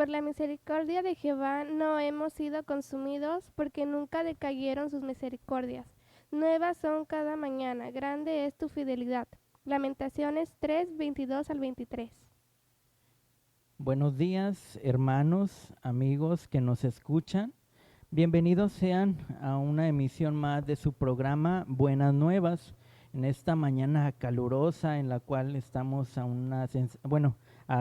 por la misericordia de Jehová no hemos sido consumidos, porque nunca decayeron sus misericordias. Nuevas son cada mañana, grande es tu fidelidad. Lamentaciones 3, 22 al 23. Buenos días, hermanos, amigos que nos escuchan. Bienvenidos sean a una emisión más de su programa Buenas Nuevas. En esta mañana calurosa en la cual estamos a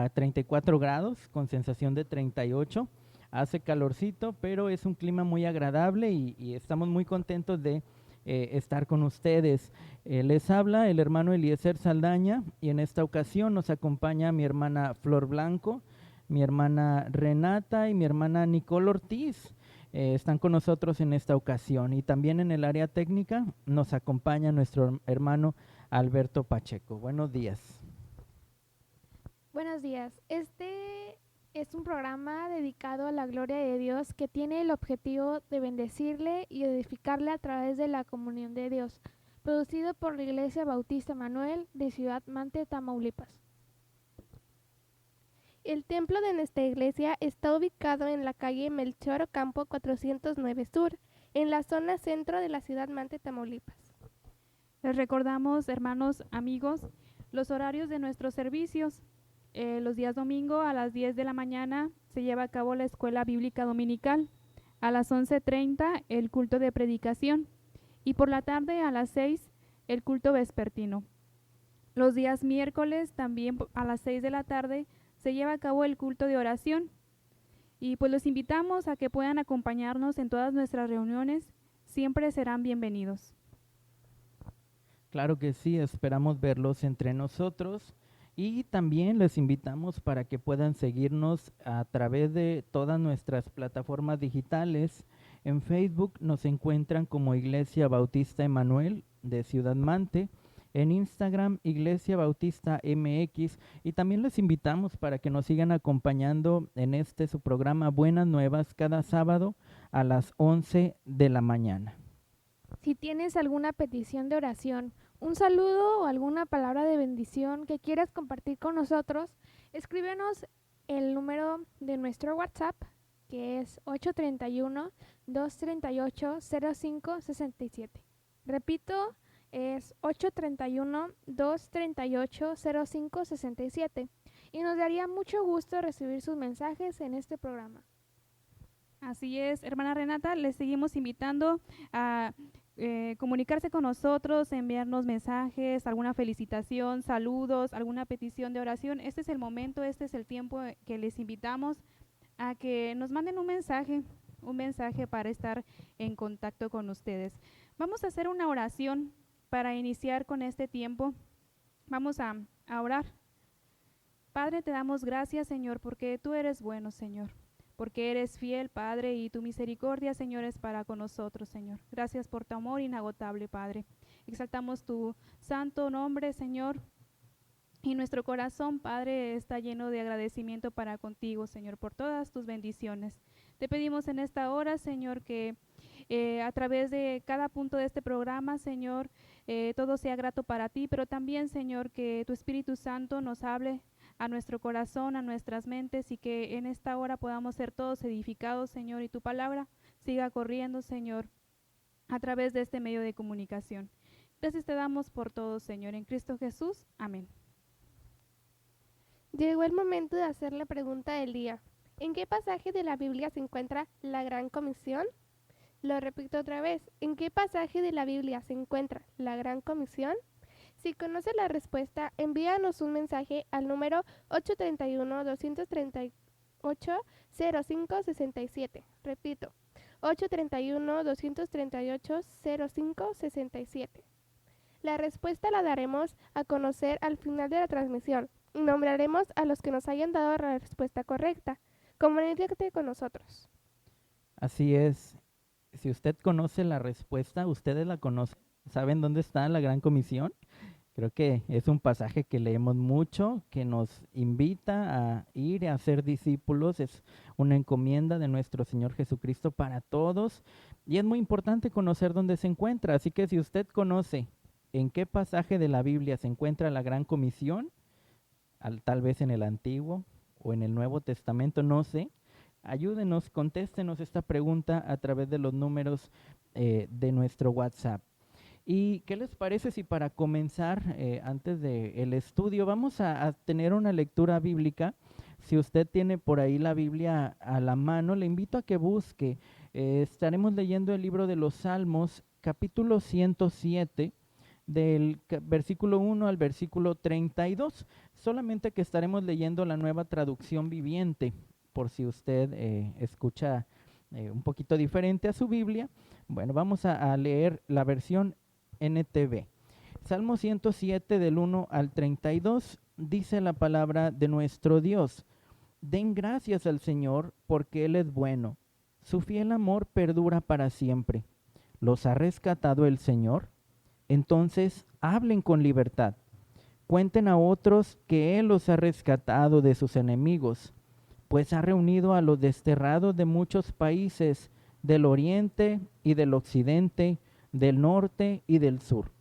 34 grados con sensación de 38. Hace calorcito, pero es un clima muy agradable y estamos muy contentos de estar con ustedes. Les habla el hermano Eliezer Saldaña y en esta ocasión nos acompaña mi hermana Flor Blanco, mi hermana Renata y mi hermana Nicole Ortiz. Están con nosotros en esta ocasión y también en el área técnica nos acompaña nuestro hermano Alberto Pacheco. Buenos días. Buenos días. Este es un programa dedicado a la gloria de Dios que tiene el objetivo de bendecirle y edificarle a través de la comunión de Dios, producido por la Iglesia Bautista Manuel de Ciudad Mante, Tamaulipas. El templo de nuestra iglesia está ubicado en la calle Melchor Ocampo 409 Sur, en la zona centro de la ciudad Mante, Tamaulipas. Les recordamos, hermanos, amigos, los horarios de nuestros servicios. Los días domingo a las 10 de la mañana se lleva a cabo la escuela bíblica dominical. A las 11:30 el culto de predicación y por la tarde a las 6 el culto vespertino. Los días miércoles también a las 6 de la tarde se lleva a cabo el culto de oración. Y pues los invitamos a que puedan acompañarnos en todas nuestras reuniones. Siempre serán bienvenidos. Claro que sí, esperamos verlos entre nosotros y también les invitamos para que puedan seguirnos a través de todas nuestras plataformas digitales. En Facebook nos encuentran como Iglesia Bautista Emanuel de Ciudad Mante, en Instagram Iglesia Bautista MX y también les invitamos para que nos sigan acompañando en su programa Buenas Nuevas cada sábado a las 11 de la mañana. Si tienes alguna petición de oración, un saludo o alguna palabra de bendición que quieras compartir con nosotros, escríbenos el número de nuestro WhatsApp, que es 831-238-0567. Repito, es 831-238-0567 y nos daría mucho gusto recibir sus mensajes en este programa. Así es, hermana Renata, les seguimos invitando a comunicarse con nosotros, enviarnos mensajes, alguna felicitación, saludos, alguna petición de oración. Este es el momento, este es el tiempo que les invitamos a que nos manden un mensaje para estar en contacto con ustedes. Vamos a hacer una oración para iniciar con este tiempo. Vamos a orar. Padre, te damos gracias, Señor, porque tú eres bueno, Señor. Porque eres fiel, Padre, y tu misericordia, Señor, es para con nosotros, Señor. Gracias por tu amor inagotable, Padre. Exaltamos tu santo nombre, Señor, y nuestro corazón, Padre, está lleno de agradecimiento para contigo, Señor, por todas tus bendiciones. Te pedimos en esta hora, Señor, que a través de cada punto de este programa, Señor, todo sea grato para ti, pero también, Señor, que tu Espíritu Santo nos hable a nuestro corazón, a nuestras mentes y que en esta hora podamos ser todos edificados, Señor, y tu palabra siga corriendo, Señor, a través de este medio de comunicación. Gracias te damos por todo, Señor, en Cristo Jesús. Amén. Llegó el momento de hacer la pregunta del día. ¿En qué pasaje de la Biblia se encuentra la Gran Comisión? Lo repito otra vez. ¿En qué pasaje de la Biblia se encuentra la Gran Comisión? Si conoces la respuesta, envíanos un mensaje al número 831-238-0567. Repito, 831-238-0567. La respuesta la daremos a conocer al final de la transmisión y nombraremos a los que nos hayan dado la respuesta correcta. Comunícate con nosotros. Así es. Si usted conoce la respuesta, ustedes la conocen. ¿Saben dónde está la Gran Comisión? Creo que es un pasaje que leemos mucho, que nos invita a ir a ser discípulos. Es una encomienda de nuestro Señor Jesucristo para todos. Y es muy importante conocer dónde se encuentra. Así que si usted conoce en qué pasaje de la Biblia se encuentra la Gran Comisión, tal vez en el Antiguo o en el Nuevo Testamento, no sé. Ayúdenos, contéstenos esta pregunta a través de los números de nuestro WhatsApp. ¿Y qué les parece si para comenzar, antes del estudio, vamos a tener una lectura bíblica? Si usted tiene por ahí la Biblia a la mano, le invito a que busque. Estaremos leyendo el libro de los Salmos, capítulo 107, del versículo 1 al versículo 32. Solamente que estaremos leyendo la Nueva Traducción Viviente, por si usted escucha un poquito diferente a su Biblia. Bueno, vamos a leer la versión NTV. Salmo 107 del 1 al 32 dice la palabra de nuestro Dios. Den gracias al Señor porque Él es bueno. Su fiel amor perdura para siempre. ¿Los ha rescatado el Señor? Entonces hablen con libertad. Cuenten a otros que Él los ha rescatado de sus enemigos, pues ha reunido a los desterrados de muchos países, del oriente y del occidente, del norte y del sur.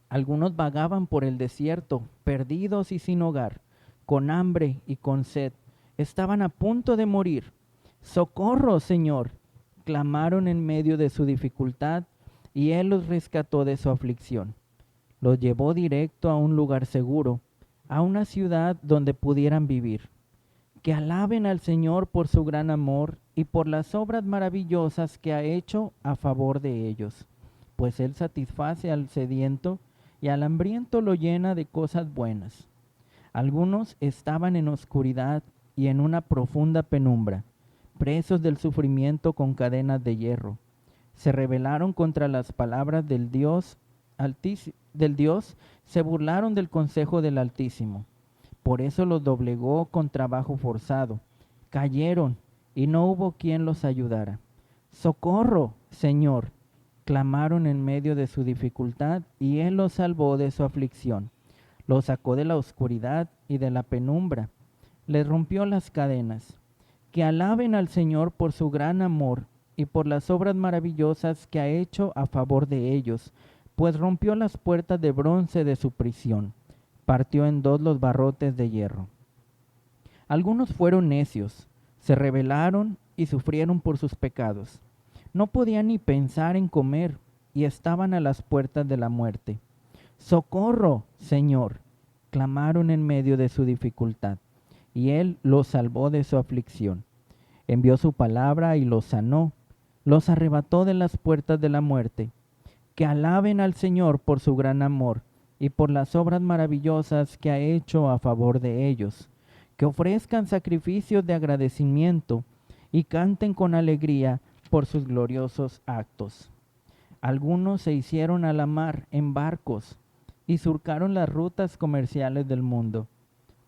Algunos vagaban por el desierto, perdidos y sin hogar, con hambre y con sed. Estaban a punto de morir. ¡Socorro, Señor!, clamaron en medio de su dificultad, y Él los rescató de su aflicción. Los llevó directo a un lugar seguro, a una ciudad donde pudieran vivir. Que alaben al Señor por su gran amor y por las obras maravillosas que ha hecho a favor de ellos, pues Él satisface al sediento y al hambriento lo llena de cosas buenas. Algunos estaban en oscuridad y en una profunda penumbra, presos del sufrimiento con cadenas de hierro. Se rebelaron contra las palabras del Dios, se burlaron del consejo del Altísimo. Por eso los doblegó con trabajo forzado. Cayeron y no hubo quien los ayudara. ¡Socorro, Señor!, clamaron en medio de su dificultad, y Él los salvó de su aflicción. Los sacó de la oscuridad y de la penumbra. Les rompió las cadenas. Que alaben al Señor por su gran amor y por las obras maravillosas que ha hecho a favor de ellos, pues rompió las puertas de bronce de su prisión. Partió en dos los barrotes de hierro. Algunos fueron necios, se rebelaron y sufrieron por sus pecados. No podían ni pensar en comer y estaban a las puertas de la muerte. ¡Socorro, Señor!, clamaron en medio de su dificultad, y Él los salvó de su aflicción. Envió su palabra y los sanó, los arrebató de las puertas de la muerte. Que alaben al Señor por su gran amor y por las obras maravillosas que ha hecho a favor de ellos. Que ofrezcan sacrificios de agradecimiento y canten con alegría por sus gloriosos actos. Algunos se hicieron a la mar en barcos y surcaron las rutas comerciales del mundo.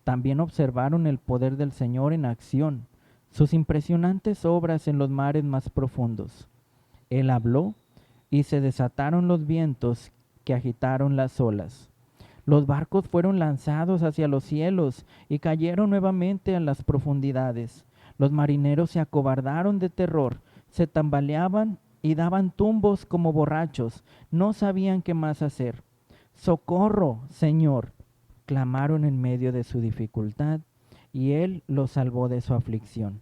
También observaron el poder del Señor en acción, sus impresionantes obras en los mares más profundos. Él habló y se desataron los vientos que agitaron las olas. Los barcos fueron lanzados hacia los cielos y cayeron nuevamente a las profundidades. Los marineros se acobardaron de terror, se tambaleaban y daban tumbos como borrachos, no sabían qué más hacer. ¡Socorro, Señor!, clamaron en medio de su dificultad, y Él los salvó de su aflicción.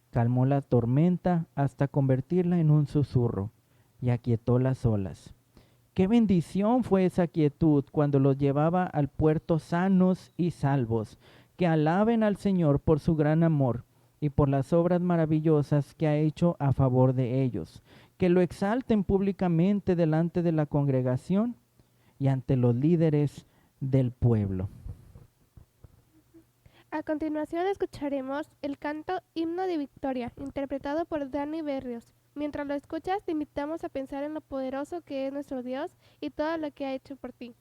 Calmó la tormenta hasta convertirla en un susurro, y aquietó las olas. ¡Qué bendición fue esa quietud cuando los llevaba al puerto sanos y salvos! Que alaben al Señor por su gran amor y por las obras maravillosas que ha hecho a favor de ellos. Que lo exalten públicamente delante de la congregación y ante los líderes del pueblo. A continuación escucharemos el canto Himno de Victoria, interpretado por Dani Berrios. Mientras lo escuchas, te invitamos a pensar en lo poderoso que es nuestro Dios y todo lo que ha hecho por ti.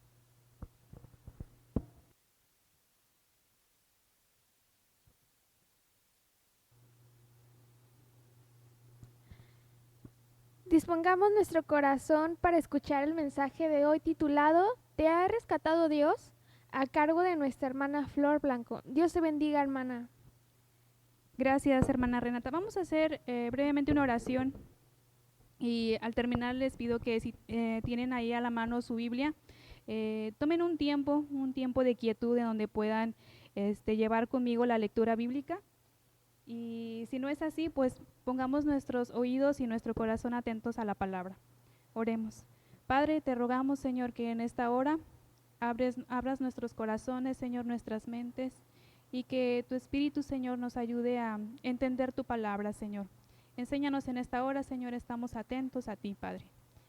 Dispongamos nuestro corazón para escuchar el mensaje de hoy titulado ¿Te ha rescatado Dios?, a cargo de nuestra hermana Flor Blanco. Dios te bendiga, hermana. Gracias, hermana Renata. Vamos a hacer brevemente una oración y al terminar les pido que si tienen ahí a la mano su Biblia, tomen un tiempo de quietud en donde puedan llevar conmigo la lectura bíblica. Y si no es así, pues pongamos nuestros oídos y nuestro corazón atentos a la palabra. Oremos. Padre, te rogamos, Señor, que en esta hora abras nuestros corazones, Señor, nuestras mentes, y que tu Espíritu, Señor, nos ayude a entender tu palabra, Señor. Enséñanos en esta hora, Señor, estamos atentos a ti, Padre.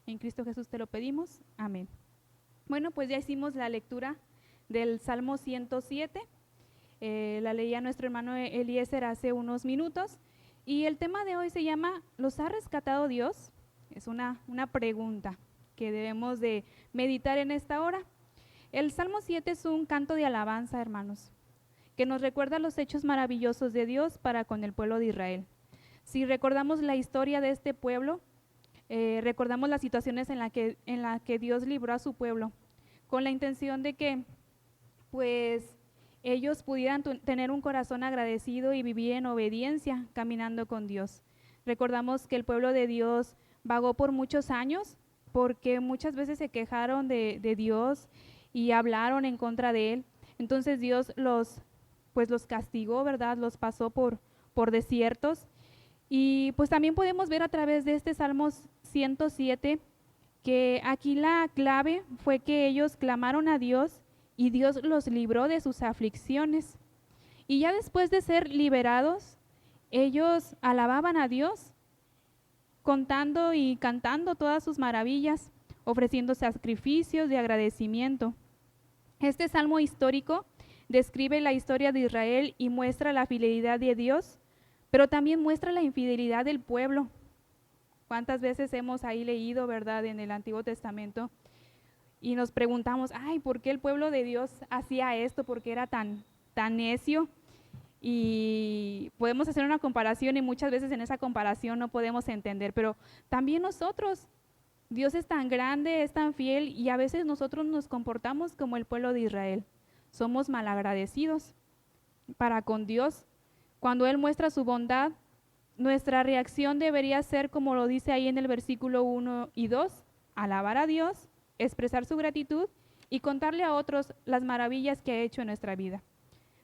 En Cristo Jesús te lo pedimos. Amén. Bueno, pues ya hicimos la lectura del Salmo 107. La leía nuestro hermano Eliezer hace unos minutos. Y el tema de hoy se llama ¿los ha rescatado Dios? Es una pregunta que debemos de meditar en esta hora. El Salmo 7 es un canto de alabanza, hermanos, que nos recuerda los hechos maravillosos de Dios para con el pueblo de Israel. Si recordamos la historia de este pueblo, recordamos las situaciones en la que Dios libró a su pueblo, con la intención de que pues ellos pudieran tener un corazón agradecido y vivir en obediencia, caminando con Dios. Recordamos que el pueblo de Dios vagó por muchos años, porque muchas veces se quejaron de Dios y hablaron en contra de Él. Entonces Dios los castigó, ¿verdad? Los pasó por desiertos. Y pues también podemos ver a través de este Salmo 107 que aquí la clave fue que ellos clamaron a Dios y Dios los libró de sus aflicciones. Y ya después de ser liberados, ellos alababan a Dios, contando y cantando todas sus maravillas, ofreciendo sacrificios de agradecimiento. Este salmo histórico describe la historia de Israel y muestra la fidelidad de Dios, pero también muestra la infidelidad del pueblo. ¿Cuántas veces hemos ahí leído, verdad, en el Antiguo Testamento? Y nos preguntamos, ay, ¿por qué el pueblo de Dios hacía esto? ¿Por qué era tan necio? Y podemos hacer una comparación y muchas veces en esa comparación no podemos entender, pero también nosotros, Dios es tan grande, es tan fiel y a veces nosotros nos comportamos como el pueblo de Israel. Somos malagradecidos para con Dios. Cuando Él muestra su bondad, nuestra reacción debería ser, como lo dice ahí en el versículo 1 y 2, alabar a Dios, expresar su gratitud y contarle a otros las maravillas que ha hecho en nuestra vida.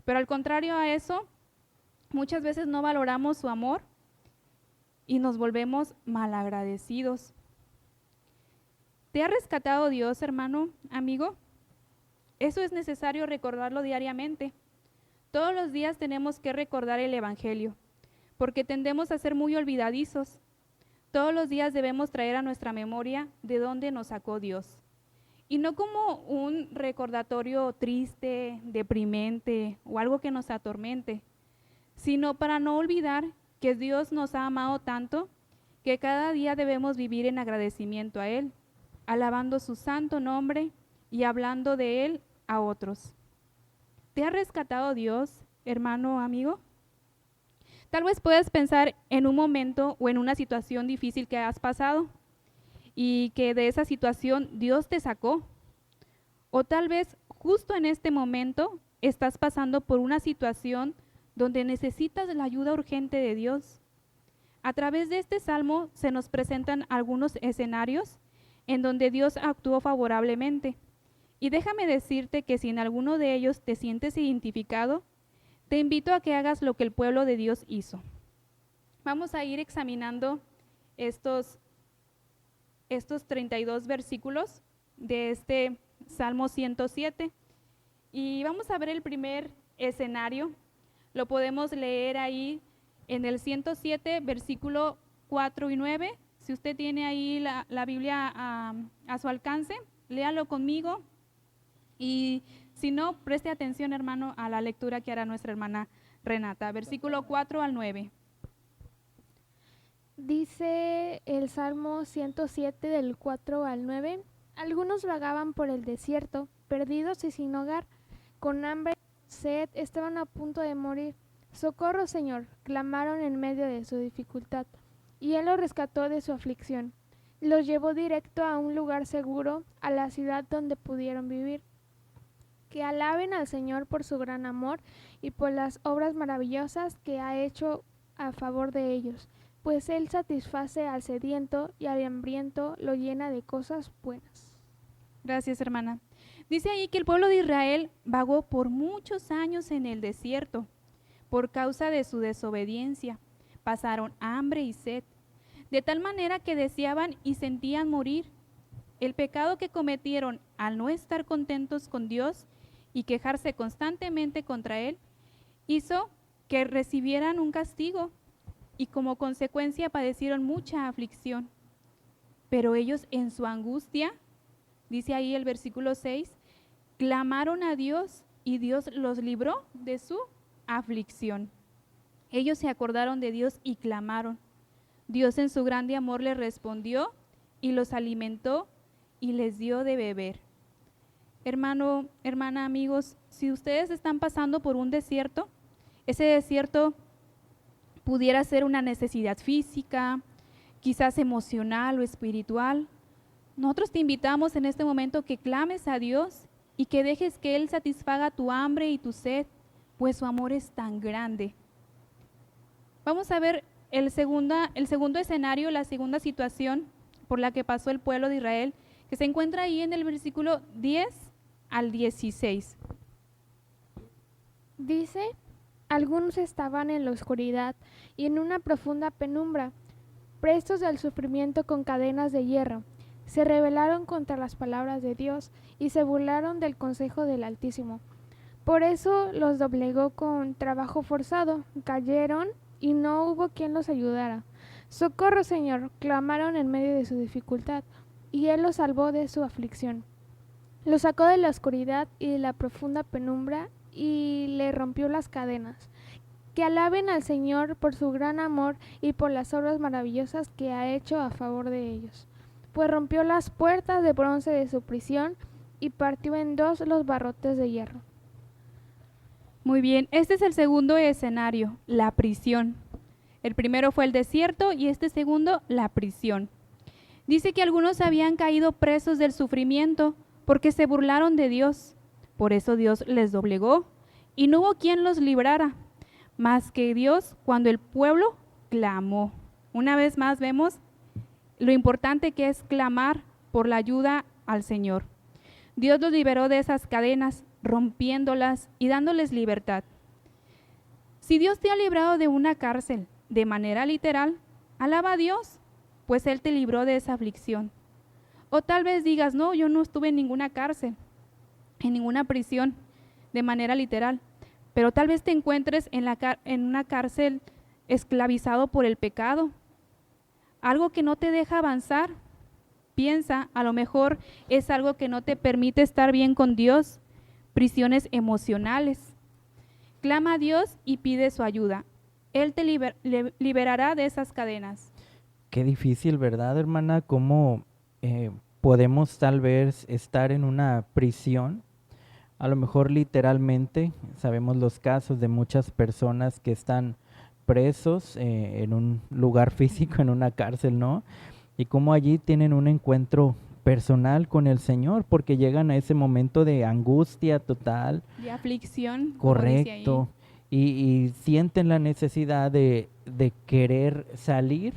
Pero al contrario a eso, muchas veces no valoramos su amor y nos volvemos malagradecidos. ¿Te ha rescatado Dios, hermano, amigo? Eso es necesario recordarlo diariamente. Todos los días tenemos que recordar el Evangelio, porque tendemos a ser muy olvidadizos. Todos los días debemos traer a nuestra memoria de dónde nos sacó Dios. Y no como un recordatorio triste, deprimente o algo que nos atormente, sino para no olvidar que Dios nos ha amado tanto que cada día debemos vivir en agradecimiento a Él, alabando su santo nombre y hablando de Él a otros. ¿Te ha rescatado Dios, hermano, amigo? Tal vez puedas pensar en un momento o en una situación difícil que has pasado y que de esa situación Dios te sacó. O tal vez justo en este momento estás pasando por una situación donde necesitas la ayuda urgente de Dios. A través de este salmo se nos presentan algunos escenarios en donde Dios actuó favorablemente. Y déjame decirte que si en alguno de ellos te sientes identificado, te invito a que hagas lo que el pueblo de Dios hizo. Vamos a ir examinando estos 32 versículos de este Salmo 107 y vamos a ver el primer escenario. Lo podemos leer ahí en el 107, versículo 4 y 9. Si usted tiene ahí la Biblia a su alcance, léalo conmigo. Y si no, preste atención, hermano, a la lectura que hará nuestra hermana Renata. Versículo 4 al 9. Dice el Salmo 107 del 4 al 9. Algunos vagaban por el desierto, perdidos y sin hogar, con hambre, sed, estaban a punto de morir. Socorro, Señor, clamaron en medio de su dificultad, y Él los rescató de su aflicción. Los llevó directo a un lugar seguro, a la ciudad donde pudieron vivir. Que alaben al Señor por su gran amor y por las obras maravillosas que ha hecho a favor de ellos, pues Él satisface al sediento y al hambriento lo llena de cosas buenas. Gracias, hermana. Dice ahí que el pueblo de Israel vagó por muchos años en el desierto por causa de su desobediencia. Pasaron hambre y sed, de tal manera que deseaban y sentían morir. El pecado que cometieron al no estar contentos con Dios y quejarse constantemente contra Él, hizo que recibieran un castigo y como consecuencia padecieron mucha aflicción. Pero ellos en su angustia, dice ahí el versículo 6, clamaron a Dios y Dios los libró de su aflicción. Ellos se acordaron de Dios y clamaron. Dios en su grande amor les respondió y los alimentó y les dio de beber. Hermano, hermana, amigos, si ustedes están pasando por un desierto, ese desierto pudiera ser una necesidad física, quizás emocional o espiritual. Nosotros te invitamos en este momento que clames a Dios y que dejes que Él satisfaga tu hambre y tu sed, pues su amor es tan grande. Vamos a ver el segundo escenario, la segunda situación por la que pasó el pueblo de Israel, que se encuentra ahí en el versículo 10 al 16. Dice, algunos estaban en la oscuridad y en una profunda penumbra, prestos al sufrimiento con cadenas de hierro. Se rebelaron contra las palabras de Dios y se burlaron del consejo del Altísimo. Por eso los doblegó con trabajo forzado, cayeron y no hubo quien los ayudara. Socorro, Señor, clamaron en medio de su dificultad, y Él los salvó de su aflicción. Los sacó de la oscuridad y de la profunda penumbra y le rompió las cadenas. Que alaben al Señor por su gran amor y por las obras maravillosas que ha hecho a favor de ellos. Pues rompió las puertas de bronce de su prisión y partió en dos los barrotes de hierro. Muy bien, este es el segundo escenario, la prisión. El primero fue el desierto y este segundo, la prisión. Dice que algunos habían caído presos del sufrimiento porque se burlaron de Dios. Por eso Dios les doblegó y no hubo quien los librara, más que Dios cuando el pueblo clamó. Una vez más vemos lo importante que es clamar por la ayuda al Señor. Dios los liberó de esas cadenas, rompiéndolas y dándoles libertad. Si Dios te ha librado de una cárcel de manera literal, alaba a Dios, pues Él te libró de esa aflicción. O tal vez digas, no, yo no estuve en ninguna cárcel, en ninguna prisión de manera literal, pero tal vez te encuentres en una cárcel esclavizado por el pecado, algo que no te deja avanzar. Piensa, a lo mejor es algo que no te permite estar bien con Dios, prisiones emocionales. Clama a Dios y pide su ayuda. Él te liberará de esas cadenas. Qué difícil, ¿verdad, hermana? ¿Cómo podemos tal vez estar en una prisión? A lo mejor literalmente, sabemos los casos de muchas personas que están presos en un lugar físico, en una cárcel, ¿no? Y cómo allí tienen un encuentro personal con el Señor, porque llegan a ese momento de angustia total. De aflicción. Correcto. Y sienten la necesidad de querer salir,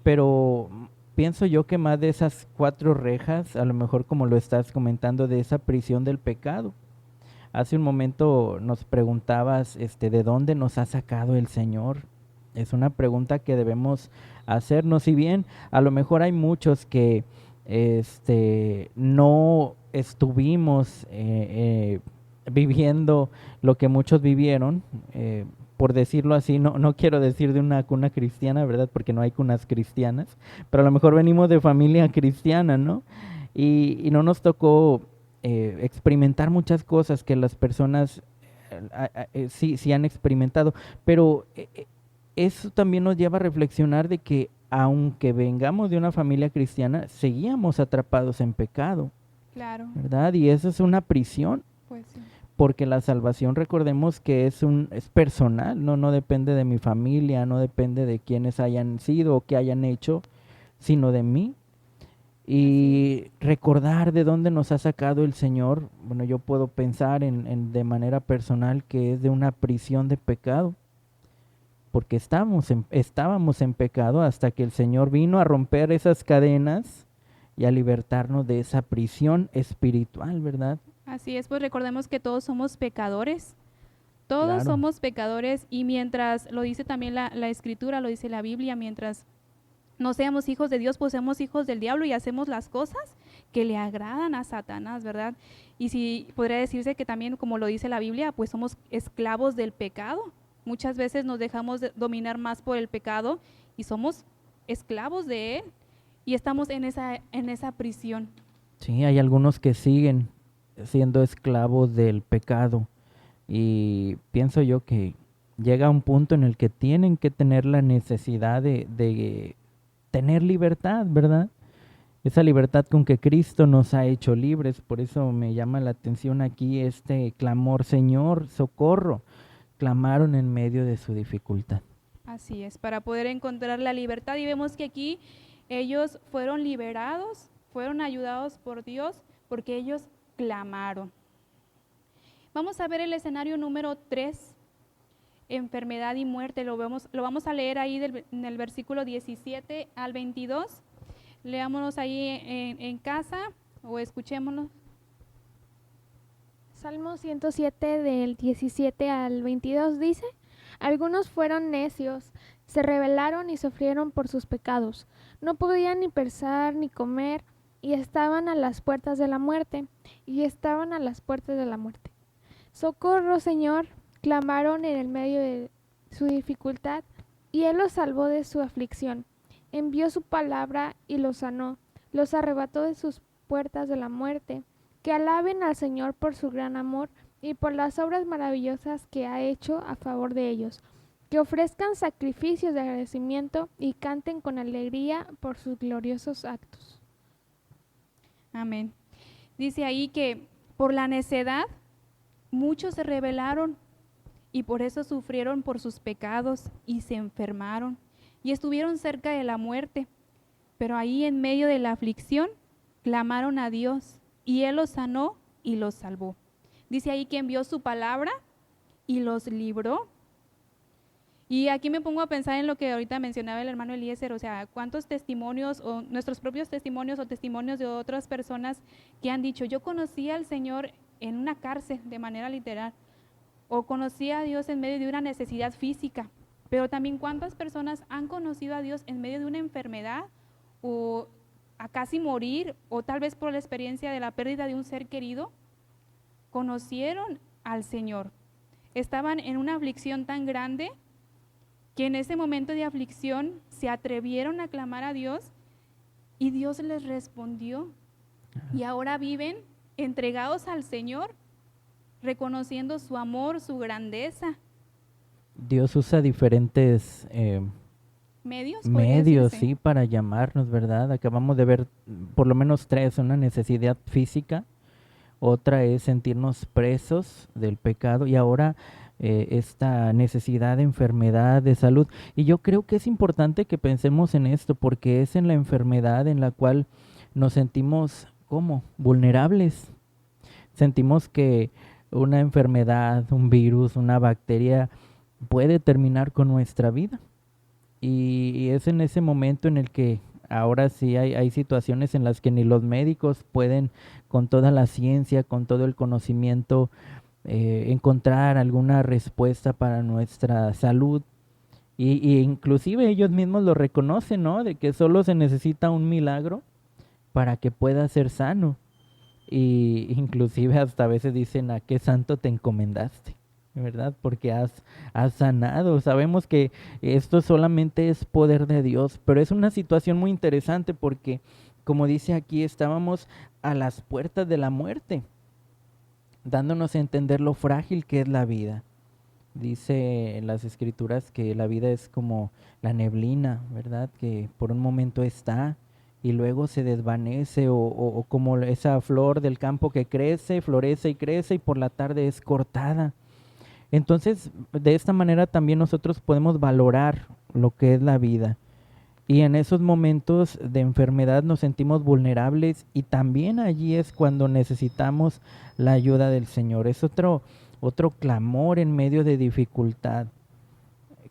pero pienso yo que más de esas 4 rejas, a lo mejor como lo estás comentando, de esa prisión del pecado. Hace un momento nos preguntabas de dónde nos ha sacado el Señor. Es una pregunta que debemos hacernos. Si bien a lo mejor hay muchos que no estuvimos viviendo lo que muchos vivieron, por decirlo así, no quiero decir de una cuna cristiana, ¿verdad? Porque no hay cunas cristianas, pero a lo mejor venimos de familia cristiana, ¿no? Y no nos tocó experimentar muchas cosas que las personas sí han experimentado, pero eso también nos lleva a reflexionar de que aunque vengamos de una familia cristiana, seguíamos atrapados en pecado. Claro. ¿Verdad? Y eso es una prisión. Pues sí. Porque la salvación, recordemos que es personal, no depende de mi familia, no depende de quienes hayan sido o qué hayan hecho, sino de mí. Y recordar de dónde nos ha sacado el Señor, bueno, yo puedo pensar de manera personal que es de una prisión de pecado, porque estábamos en pecado hasta que el Señor vino a romper esas cadenas y a libertarnos de esa prisión espiritual, ¿verdad? Así es, pues recordemos que todos somos pecadores. Todos Claro. somos pecadores y mientras, lo dice también la Escritura, lo dice la Biblia, mientras no seamos hijos de Dios, pues somos hijos del diablo y hacemos las cosas que le agradan a Satanás, ¿verdad? Y si podría decirse que también, como lo dice la Biblia, pues somos esclavos del pecado. Muchas veces nos dejamos dominar más por el pecado y somos esclavos de él y estamos en esa prisión. Sí, hay algunos que siguen siendo esclavos del pecado y pienso yo que llega un punto en el que tienen que tener la necesidad de tener libertad, ¿verdad? Esa libertad con que Cristo nos ha hecho libres. Por eso me llama la atención aquí este clamor: Señor, socorro. Clamaron en medio de su dificultad. Así es, para poder encontrar la libertad. Y vemos que aquí ellos fueron liberados, fueron ayudados por Dios porque ellos clamaron. Vamos a ver el escenario número 3, enfermedad y muerte. Lo vamos a leer ahí en el versículo 17 al 22. Leámonos ahí en casa o escuchémonos. Salmo 107 del 17 al 22 dice: Algunos fueron necios, se rebelaron y sufrieron por sus pecados. No podían ni pensar ni comer, y estaban a las puertas de la muerte, Socorro, Señor, clamaron en el medio de su dificultad, y Él los salvó de su aflicción. Envió su palabra y los sanó, los arrebató de sus puertas de la muerte. Que alaben al Señor por su gran amor y por las obras maravillosas que ha hecho a favor de ellos. Que ofrezcan sacrificios de agradecimiento y canten con alegría por sus gloriosos actos. Amén. Dice ahí que por la necedad muchos se rebelaron y por eso sufrieron por sus pecados y se enfermaron y estuvieron cerca de la muerte. Pero ahí en medio de la aflicción clamaron a Dios y Él los sanó y los salvó. Dice ahí que envió su palabra y los libró. Y aquí me pongo a pensar en lo que ahorita mencionaba el hermano Eliezer, o sea, cuántos testimonios o nuestros propios testimonios o testimonios de otras personas que han dicho: yo conocí al Señor en una cárcel de manera literal, o conocí a Dios en medio de una necesidad física, pero también cuántas personas han conocido a Dios en medio de una enfermedad o a casi morir, o tal vez por la experiencia de la pérdida de un ser querido, conocieron al Señor. Estaban en una aflicción tan grande que en ese momento de aflicción se atrevieron a clamar a Dios y Dios les respondió. Y ahora viven entregados al Señor, reconociendo su amor, su grandeza. Dios usa diferentes medios, sí, para llamarnos, ¿verdad? Acabamos de ver por lo menos 3: una necesidad física, otra es sentirnos presos del pecado y ahora esta necesidad de enfermedad, de salud. Y yo creo que es importante que pensemos en esto, porque es en la enfermedad en la cual nos sentimos como vulnerables. Sentimos que una enfermedad, un virus, una bacteria puede terminar con nuestra vida. Y es en ese momento en el que ahora sí hay situaciones en las que ni los médicos pueden, con toda la ciencia, con todo el conocimiento, encontrar alguna respuesta para nuestra salud. Y inclusive ellos mismos lo reconocen, ¿no? De que solo se necesita un milagro para que pueda ser sano. Y inclusive hasta a veces dicen: ¿a qué santo te encomendaste? ¿Verdad? Porque has sanado. Sabemos que esto solamente es poder de Dios, pero es una situación muy interesante porque, como dice aquí, estábamos a las puertas de la muerte, dándonos a entender lo frágil que es la vida. Dice en las Escrituras que la vida es como la neblina, ¿verdad? Que por un momento está y luego se desvanece, o como esa flor del campo que crece, florece y crece y por la tarde es cortada. Entonces, de esta manera también nosotros podemos valorar lo que es la vida. Y en esos momentos de enfermedad nos sentimos vulnerables y también allí es cuando necesitamos la ayuda del Señor. Es otro clamor en medio de dificultad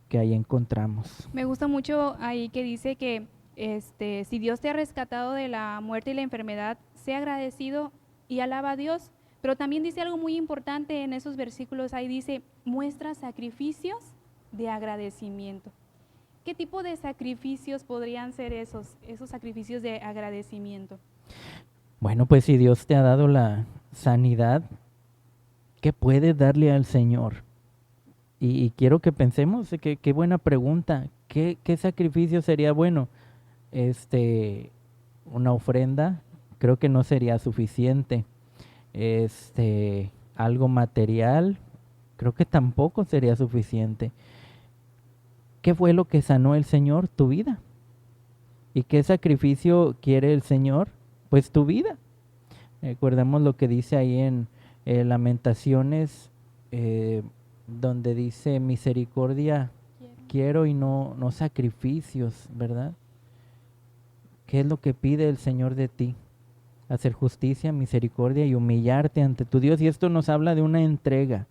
que ahí encontramos. Me gusta mucho ahí que dice que si Dios te ha rescatado de la muerte y la enfermedad, sea agradecido y alaba a Dios. Pero también dice algo muy importante en esos versículos, ahí dice, muestra sacrificios de agradecimiento. ¿Qué tipo de sacrificios podrían ser esos sacrificios de agradecimiento? Bueno, pues si Dios te ha dado la sanidad, ¿qué puedes darle al Señor? Y quiero que pensemos, qué buena pregunta, ¿qué sacrificio sería bueno? Una ofrenda, creo que no sería suficiente. Algo material, creo que tampoco sería suficiente. ¿Qué fue lo que sanó el Señor? Tu vida. ¿Y qué sacrificio quiere el Señor? Pues tu vida. Recordemos lo que dice ahí en Lamentaciones, donde dice misericordia quiero y no sacrificios, ¿verdad? ¿Qué es lo que pide el Señor de ti? Hacer justicia, misericordia y humillarte ante tu Dios. Y esto nos habla de una entrega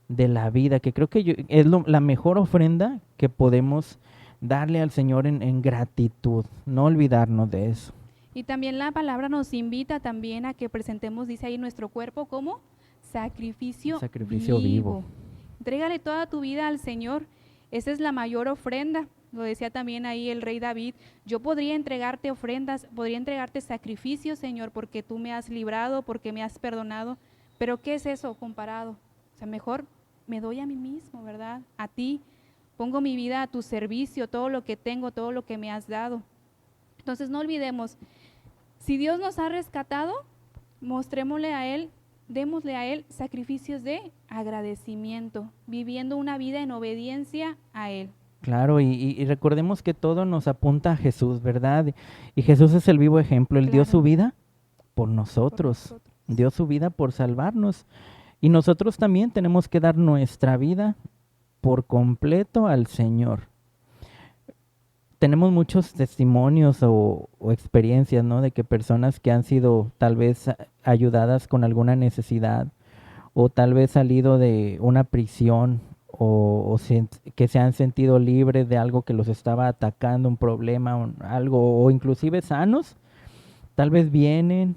de la vida, que creo que es la mejor ofrenda que podemos darle al Señor en gratitud. No olvidarnos de eso. Y también la palabra nos invita también a que presentemos, dice ahí, nuestro cuerpo como sacrificio vivo. Entrégale toda tu vida al Señor. Esa es la mayor ofrenda. Lo decía también ahí el rey David, yo podría entregarte ofrendas, podría entregarte sacrificios, Señor, porque tú me has librado, porque me has perdonado, pero ¿qué es eso comparado? O sea, mejor me doy a mí mismo, ¿verdad? A ti, pongo mi vida a tu servicio, todo lo que tengo, todo lo que me has dado. Entonces no olvidemos, si Dios nos ha rescatado, mostrémosle a Él, démosle a Él sacrificios de agradecimiento, viviendo una vida en obediencia a Él. Claro, y recordemos que todo nos apunta a Jesús, ¿verdad? Y Jesús es el vivo ejemplo. Él dio su vida por nosotros, dio su vida por salvarnos. Y nosotros también tenemos que dar nuestra vida por completo al Señor. Tenemos muchos testimonios o experiencias, ¿no? De que personas que han sido tal vez ayudadas con alguna necesidad o tal vez salido de una prisión que se han sentido libres de algo que los estaba atacando, un problema, algo, o inclusive sanos, tal vez vienen,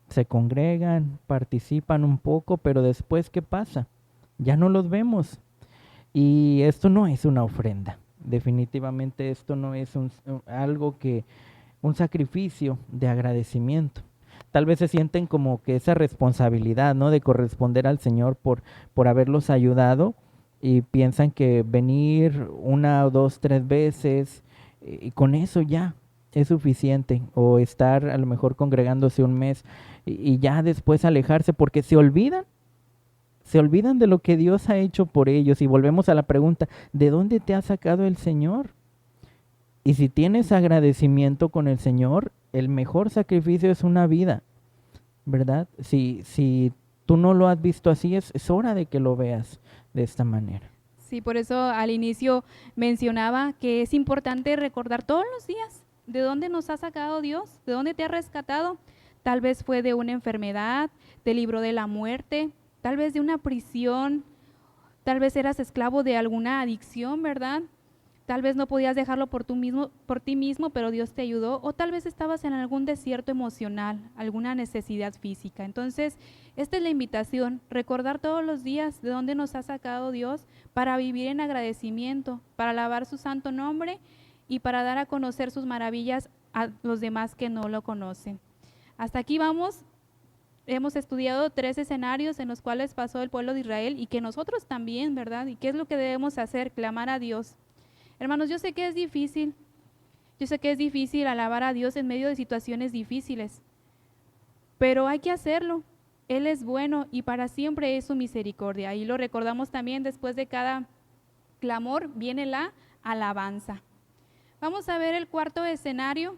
se congregan, participan un poco, pero después, ¿qué pasa? Ya no los vemos. Y esto no es una ofrenda. Definitivamente esto no es un sacrificio de agradecimiento. Tal vez se sienten como que esa responsabilidad, ¿no? De corresponder al Señor por haberlos ayudado, y piensan que venir 1, 2, 3 veces y con eso ya es suficiente, o estar a lo mejor congregándose un mes y ya después alejarse, porque se olvidan de lo que Dios ha hecho por ellos. Y volvemos a la pregunta, ¿de dónde te ha sacado el Señor? Y si tienes agradecimiento con el Señor, el mejor sacrificio es una vida, ¿verdad? Si tú no lo has visto así, es hora de que lo veas de esta manera. Sí, por eso al inicio mencionaba que es importante recordar todos los días de dónde nos ha sacado Dios, de dónde te ha rescatado. Tal vez fue de una enfermedad, te libró de la muerte, tal vez de una prisión, tal vez eras esclavo de alguna adicción, ¿verdad? Tal vez no podías dejarlo por ti mismo, pero Dios te ayudó, o tal vez estabas en algún desierto emocional, alguna necesidad física. Entonces, esta es la invitación, recordar todos los días de dónde nos ha sacado Dios para vivir en agradecimiento, para alabar su santo nombre y para dar a conocer sus maravillas a los demás que no lo conocen. Hasta aquí vamos. Hemos estudiado 3 escenarios en los cuales pasó el pueblo de Israel y que nosotros también, ¿verdad? ¿Y qué es lo que debemos hacer? Clamar a Dios. Hermanos, yo sé que es difícil alabar a Dios en medio de situaciones difíciles, pero hay que hacerlo. Él es bueno y para siempre es su misericordia. Y lo recordamos también, después de cada clamor viene la alabanza. Vamos a ver el cuarto escenario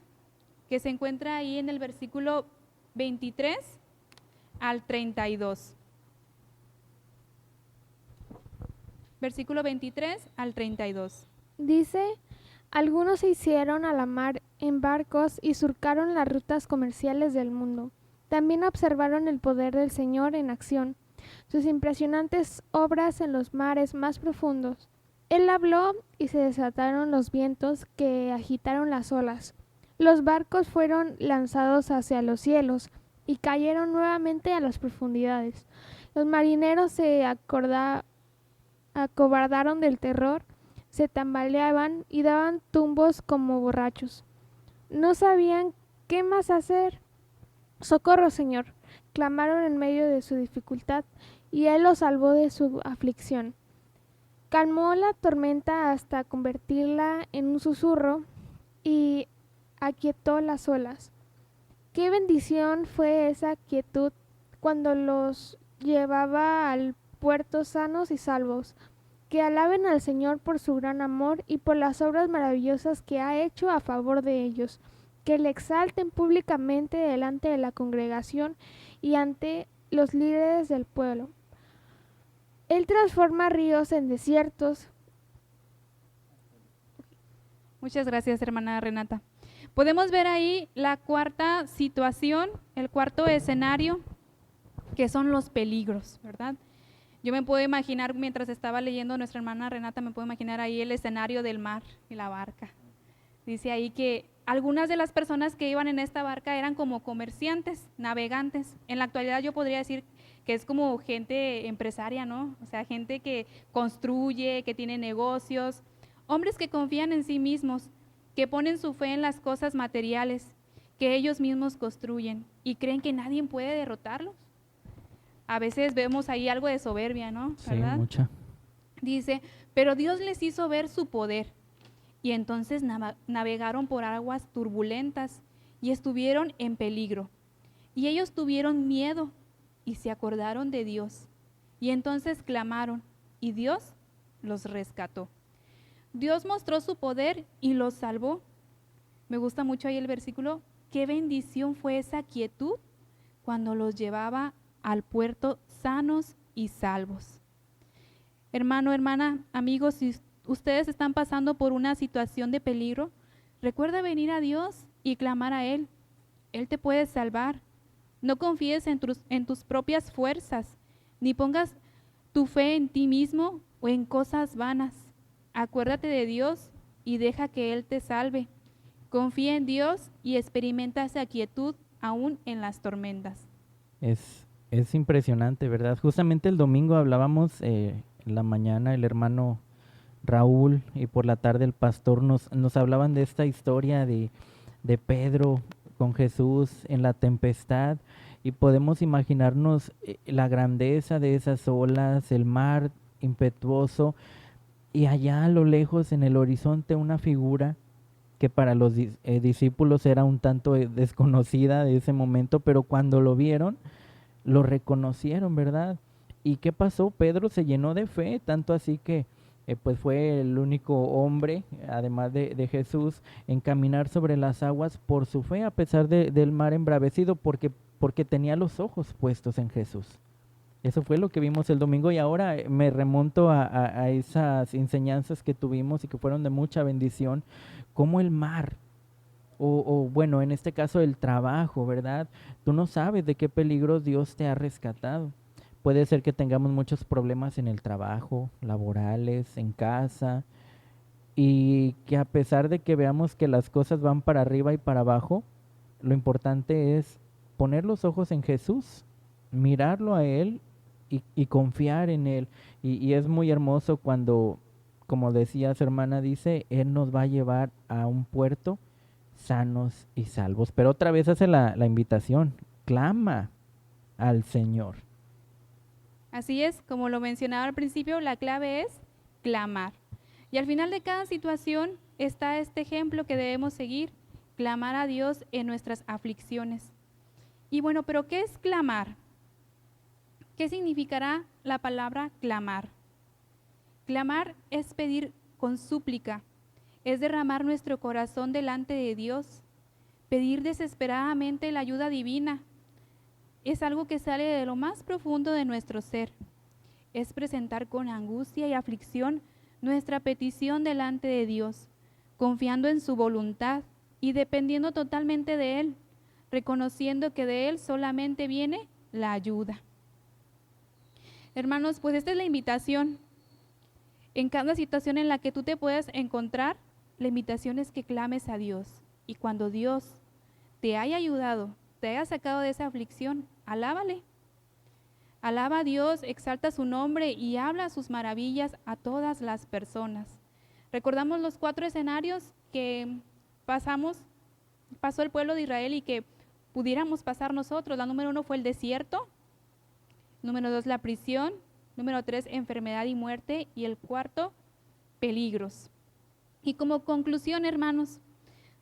que se encuentra ahí en el versículo 23 al 32. Versículo 23 al 32. Dice, algunos se hicieron a la mar en barcos y surcaron las rutas comerciales del mundo. También observaron el poder del Señor en acción, sus impresionantes obras en los mares más profundos. Él habló y se desataron los vientos que agitaron las olas. Los barcos fueron lanzados hacia los cielos y cayeron nuevamente a las profundidades. Los marineros se acobardaron del terror, se tambaleaban y daban tumbos como borrachos. No sabían qué más hacer. «¡Socorro, Señor!», clamaron en medio de su dificultad, y Él los salvó de su aflicción. Calmó la tormenta hasta convertirla en un susurro y aquietó las olas. Qué bendición fue esa quietud cuando los llevaba al puerto sanos y salvos. Que alaben al Señor por su gran amor y por las obras maravillosas que ha hecho a favor de ellos. Que le exalten públicamente delante de la congregación y ante los líderes del pueblo. Él transforma ríos en desiertos. Muchas gracias, hermana Renata. Podemos ver ahí la cuarta situación, el cuarto escenario, que son los peligros, ¿verdad? Yo me puedo imaginar, mientras estaba leyendo nuestra hermana Renata, me puedo imaginar ahí el escenario del mar y la barca. Dice ahí que algunas de las personas que iban en esta barca eran como comerciantes, navegantes. En la actualidad yo podría decir que es como gente empresaria, ¿no? O sea, gente que construye, que tiene negocios, hombres que confían en sí mismos, que ponen su fe en las cosas materiales, que ellos mismos construyen y creen que nadie puede derrotarlos. A veces vemos ahí algo de soberbia, ¿no? ¿Verdad? Sí, mucha. Dice, pero Dios les hizo ver su poder y entonces navegaron por aguas turbulentas y estuvieron en peligro. Y ellos tuvieron miedo y se acordaron de Dios. Y entonces clamaron y Dios los rescató. Dios mostró su poder y los salvó. Me gusta mucho ahí el versículo. Qué bendición fue esa quietud cuando los llevaba al puerto sanos y salvos. Hermano, hermana, amigos, si ustedes están pasando por una situación de peligro, recuerda venir a Dios y clamar a Él. Él te puede salvar. No confíes en tus propias fuerzas, ni pongas tu fe en ti mismo o en cosas vanas. Acuérdate de Dios y deja que Él te salve. Confía en Dios y experimenta esa quietud aún en las tormentas. Es impresionante, ¿verdad? Justamente el domingo hablábamos en la mañana el hermano Raúl y por la tarde el pastor nos hablaban de esta historia de Pedro con Jesús en la tempestad y podemos imaginarnos la grandeza de esas olas, el mar impetuoso y allá a lo lejos en el horizonte una figura que para los discípulos era un tanto desconocida de ese momento, pero cuando lo vieron, lo reconocieron, ¿verdad? ¿Y qué pasó? Pedro se llenó de fe, tanto así que pues fue el único hombre, además de Jesús, en caminar sobre las aguas por su fe, a pesar del mar embravecido, porque tenía los ojos puestos en Jesús. Eso fue lo que vimos el domingo y ahora me remonto a esas enseñanzas que tuvimos y que fueron de mucha bendición, como el mar, o bueno, en este caso el trabajo, ¿verdad? Tú no sabes de qué peligros Dios te ha rescatado. Puede ser que tengamos muchos problemas en el trabajo, laborales, en casa, y que a pesar de que veamos que las cosas van para arriba y para abajo, lo importante es poner los ojos en Jesús, mirarlo a Él y confiar en Él. Y es muy hermoso cuando, como decías, hermana, dice, Él nos va a llevar a un puerto sanos y salvos. Pero otra vez hace la invitación, clama al Señor. Así es, como lo mencionaba al principio, la clave es clamar. Y al final de cada situación está este ejemplo que debemos seguir, clamar a Dios en nuestras aflicciones. Y bueno, ¿pero qué es clamar? ¿Qué significará la palabra clamar? Clamar es pedir con súplica, es derramar nuestro corazón delante de Dios, pedir desesperadamente la ayuda divina. Es algo que sale de lo más profundo de nuestro ser. Es presentar con angustia y aflicción nuestra petición delante de Dios, confiando en su voluntad y dependiendo totalmente de Él, reconociendo que de Él solamente viene la ayuda. Hermanos, pues esta es la invitación. En cada situación en la que tú te puedas encontrar, la invitación es que clames a Dios, Y cuando Dios te haya ayudado, te haya sacado de esa aflicción, alábale. Alaba a Dios, exalta su nombre y habla sus maravillas a todas las personas. Recordamos los 4 escenarios que pasó el pueblo de Israel y que pudiéramos pasar nosotros. La número 1 fue el desierto, número 2 la prisión, número 3 enfermedad y muerte y el 4 peligros. Y como conclusión, hermanos,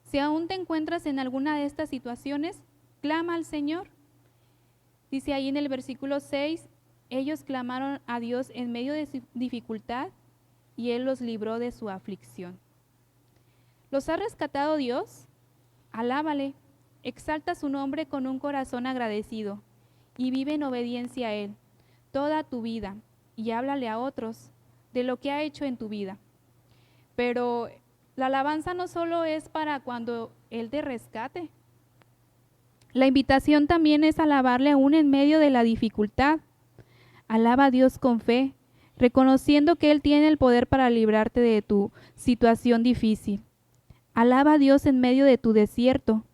si aún te encuentras en alguna de estas situaciones, clama al Señor. Dice ahí en el versículo 6, ellos clamaron a Dios en medio de su dificultad y Él los libró de su aflicción. ¿Los ha rescatado Dios? Alábale, exalta su nombre con un corazón agradecido y vive en obediencia a Él toda tu vida y háblale a otros de lo que ha hecho en tu vida. Pero la alabanza no solo es para cuando Él te rescate. La invitación también es alabarle aún en medio de la dificultad. Alaba a Dios con fe, reconociendo que Él tiene el poder para librarte de tu situación difícil. Alaba a Dios en medio de tu desierto.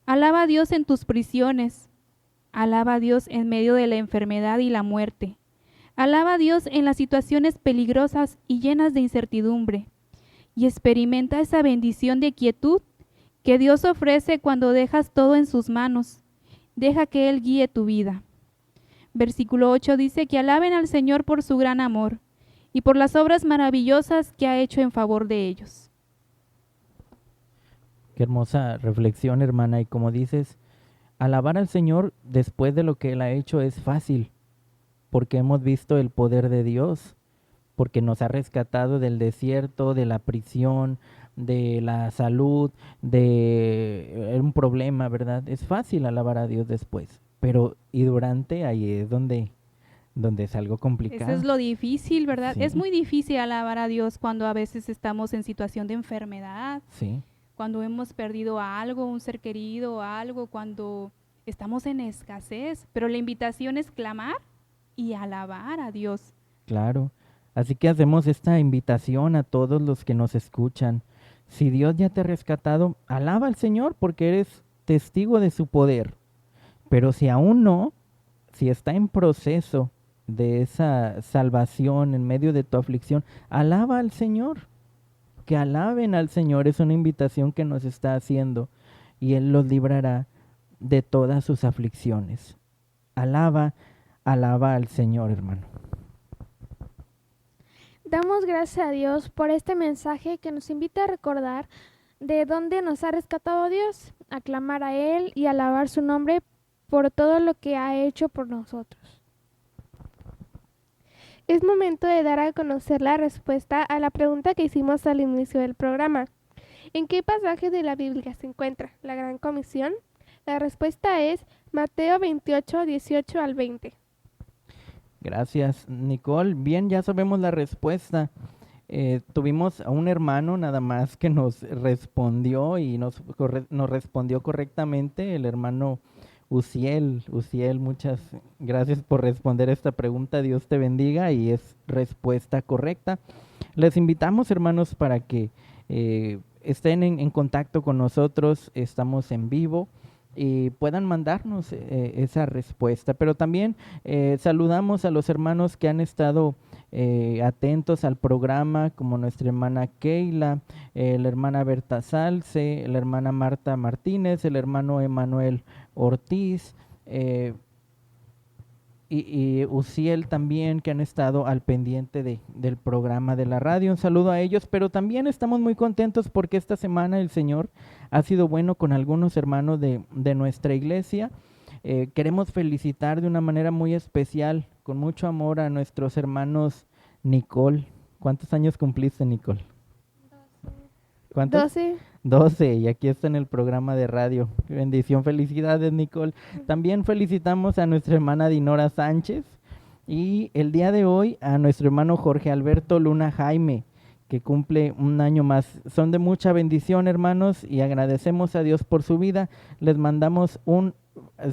Alaba a Dios en tus prisiones. Alaba a Dios en medio de la enfermedad y la muerte. Alaba a Dios en las situaciones peligrosas y llenas de incertidumbre. Y experimenta esa bendición de quietud que Dios ofrece cuando dejas todo en sus manos. Deja que Él guíe tu vida. Versículo 8 dice que alaben al Señor por su gran amor y por las obras maravillosas que ha hecho en favor de ellos. Qué hermosa reflexión, hermana. Y como dices, alabar al Señor después de lo que Él ha hecho es fácil, porque hemos visto el poder de Dios, porque nos ha rescatado del desierto, de la prisión, de la salud, de un problema, ¿verdad? Es fácil alabar a Dios después, pero y durante ahí es donde es algo complicado. Eso es lo difícil, ¿verdad? Sí. Es muy difícil alabar a Dios cuando a veces estamos en situación de enfermedad, Sí, cuando hemos perdido algo, un ser querido, algo, cuando estamos en escasez, pero la invitación es clamar y alabar a Dios. claro. Así que hacemos esta invitación a todos los que nos escuchan. Si Dios ya te ha rescatado, alaba al Señor porque eres testigo de su poder. Pero si aún no, si está en proceso de esa salvación en medio de tu aflicción, alaba al Señor. Que alaben al Señor es una invitación que nos está haciendo y Él los librará de todas sus aflicciones. Alaba al Señor, hermano. Damos gracias a Dios por este mensaje que nos invita a recordar de dónde nos ha rescatado Dios, a clamar a Él y alabar su nombre por todo lo que ha hecho por nosotros. Es momento de dar a conocer la respuesta a la pregunta que hicimos al inicio del programa. ¿En qué pasaje de la Biblia se encuentra la Gran Comisión? La respuesta es Mateo 28, 18 al 20. Gracias, Nicole. Bien, ya sabemos la respuesta. Tuvimos a un hermano nada más que nos respondió y nos respondió correctamente, el hermano Uziel. Uziel, muchas gracias por responder esta pregunta. Dios te bendiga y es respuesta correcta. Les invitamos, hermanos, para que estén en contacto con nosotros. Estamos en vivo y puedan mandarnos esa respuesta. Pero también saludamos a los hermanos que han estado atentos al programa, como nuestra hermana Keila, la hermana Berta Salce, la hermana Marta Martínez, el hermano Emanuel Ortiz, y Uziel también, que han estado al pendiente del programa de la radio. Un saludo a ellos, pero también estamos muy contentos porque esta semana el Señor ha sido bueno con algunos hermanos de nuestra iglesia. Queremos felicitar de una manera muy especial, con mucho amor, a nuestros hermanos Nicole. ¿Cuántos años cumpliste, Nicole? 12. ¿Cuántos? 12. 12, y aquí está en el programa de radio. Bendición, felicidades, Nicole. También felicitamos a nuestra hermana Dinora Sánchez y el día de hoy a nuestro hermano Jorge Alberto Luna Jaime, que cumple un año más. Son de mucha bendición, hermanos, y agradecemos a Dios por su vida. Les mandamos un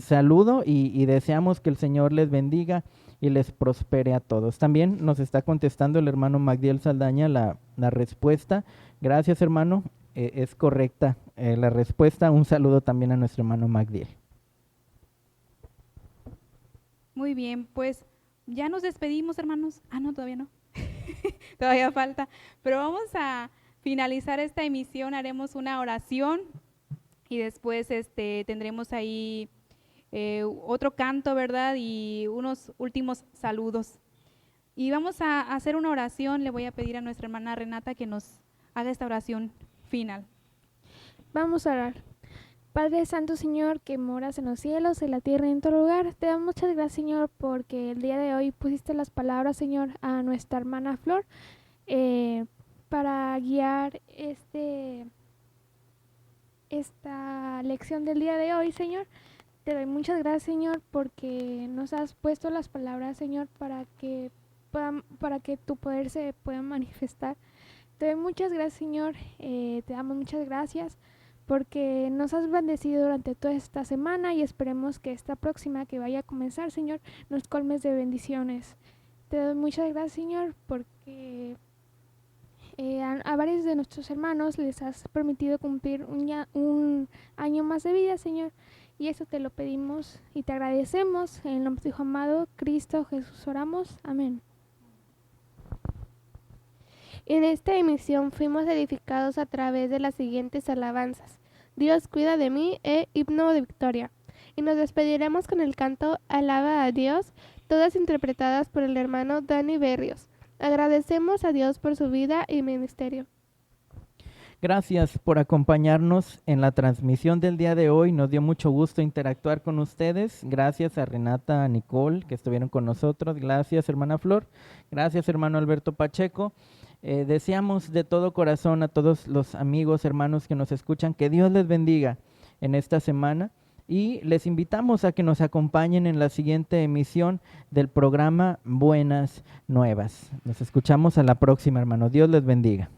saludo y deseamos que el Señor les bendiga y les prospere a todos. También nos está contestando el hermano Magdiel Saldaña la respuesta. Gracias, hermano. es correcta la respuesta. Un saludo también a nuestro hermano Magdiel. Muy bien, pues ya nos despedimos, hermanos. Ah, no, todavía no. Todavía falta. Pero vamos a finalizar esta emisión, haremos una oración y después tendremos ahí otro canto, ¿verdad? Y unos últimos saludos. Y vamos a hacer una oración. Le voy a pedir a nuestra hermana Renata que nos haga esta oración final. Vamos a orar. Padre Santo, Señor, que moras en los cielos, en la tierra y en todo lugar, te damos muchas gracias, Señor, porque el día de hoy pusiste las palabras, Señor, a nuestra hermana Flor para guiar esta lección del día de hoy, Señor. Te doy muchas gracias, Señor, porque nos has puesto las palabras, Señor, para que tu poder se pueda manifestar. Te doy muchas gracias, Señor, te damos muchas gracias porque nos has bendecido durante toda esta semana y esperemos que esta próxima que vaya a comenzar, Señor, nos colmes de bendiciones. Te doy muchas gracias, Señor, porque a varios de nuestros hermanos les has permitido cumplir un año más de vida, Señor, y eso te lo pedimos y te agradecemos. En el nombre de tu Hijo amado, Cristo Jesús, oramos. Amén. En esta emisión fuimos edificados a través de las siguientes alabanzas: Dios cuida de mí e himno de victoria. Y nos despediremos con el canto Alaba a Dios, todas interpretadas por el hermano Dani Berrios. Agradecemos a Dios por su vida y ministerio. Gracias por acompañarnos en la transmisión del día de hoy. Nos dio mucho gusto interactuar con ustedes. Gracias a Renata, a Nicole, que estuvieron con nosotros. Gracias, hermana Flor. Gracias, hermano Alberto Pacheco. Deseamos de todo corazón a todos los amigos, hermanos que nos escuchan, que Dios les bendiga en esta semana. Y les invitamos a que nos acompañen en la siguiente emisión del programa Buenas Nuevas. Nos escuchamos a la próxima, hermano. Dios les bendiga.